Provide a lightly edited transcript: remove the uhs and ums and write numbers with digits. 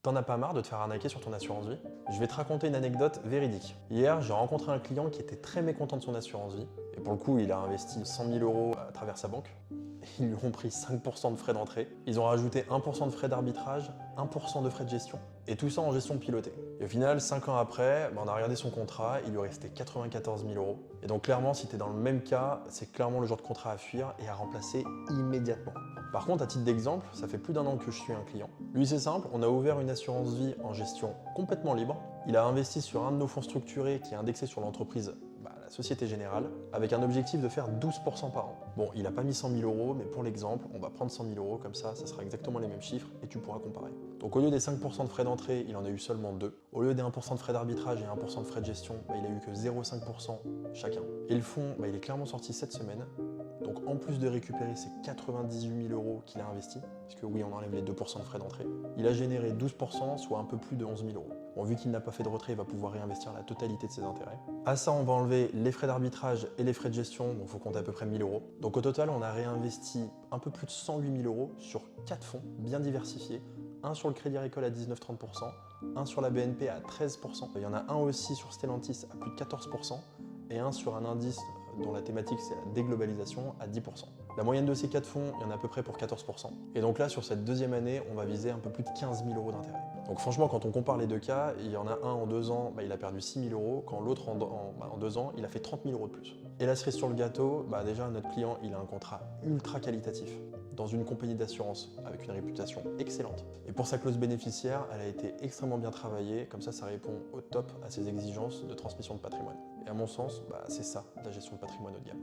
T'en as pas marre de te faire arnaquer sur ton assurance vie? Je vais te raconter une anecdote véridique. Hier, j'ai rencontré un client qui était très mécontent de son assurance vie. Et pour le coup, il a investi 100 000 euros à travers sa banque. Ils lui ont pris 5% de frais d'entrée. Ils ont rajouté 1% de frais d'arbitrage, 1% de frais de gestion. Et tout ça en gestion pilotée. Et au final, 5 ans après, on a regardé son contrat, il lui restait 94 000 euros. Et donc clairement, si tu es dans le même cas, c'est clairement le genre de contrat à fuir et à remplacer immédiatement. Par contre, à titre d'exemple, ça fait plus d'un an que je suis un client. Lui, c'est simple, on a ouvert une assurance vie en gestion complètement libre. Il a investi sur un de nos fonds structurés qui est indexé sur l'entreprise, la Société Générale, avec un objectif de faire 12% par an. Bon, il n'a pas mis 100 000 euros, mais pour l'exemple, on va prendre 100 000 euros, comme ça sera exactement les mêmes chiffres et tu pourras comparer. Donc au lieu des 5% de frais d'entrée, il en a eu seulement 2. Au lieu des 1% de frais d'arbitrage et 1% de frais de gestion, il a eu que 0,5% chacun. Et le fonds, il est clairement sorti cette semaine. Donc en plus de récupérer ces 98 000 euros qu'il a investis, parce que oui, on enlève les 2% de frais d'entrée, il a généré 12%, soit un peu plus de 11 000 euros. Bon, vu qu'il n'a pas fait de retrait, il va pouvoir réinvestir la totalité de ses intérêts. À ça, on va enlever les frais d'arbitrage et les frais de gestion, donc il faut compter à peu près 1 000 euros. Donc au total, on a réinvesti un peu plus de 108 000 euros sur 4 fonds bien diversifiés. Un sur le Crédit Agricole à 19-30%, un sur la BNP à 13%, il y en a un aussi sur Stellantis à plus de 14%, et un sur un indice dont la thématique c'est la déglobalisation à 10%. La moyenne de ces 4 fonds, il y en a à peu près pour 14%. Et donc là, sur cette deuxième année, on va viser un peu plus de 15 000 euros d'intérêt. Donc franchement, quand on compare les deux cas, il y en a un en 2 ans, il a perdu 6 000 euros, quand l'autre en 2 ans, il a fait 30 000 euros de plus. Et la cerise sur le gâteau, déjà notre client, il a un contrat ultra qualitatif dans une compagnie d'assurance avec une réputation excellente. Et pour sa clause bénéficiaire, elle a été extrêmement bien travaillée, comme ça répond au top à ses exigences de transmission de patrimoine. Et à mon sens, c'est ça, la gestion de patrimoine haut de gamme.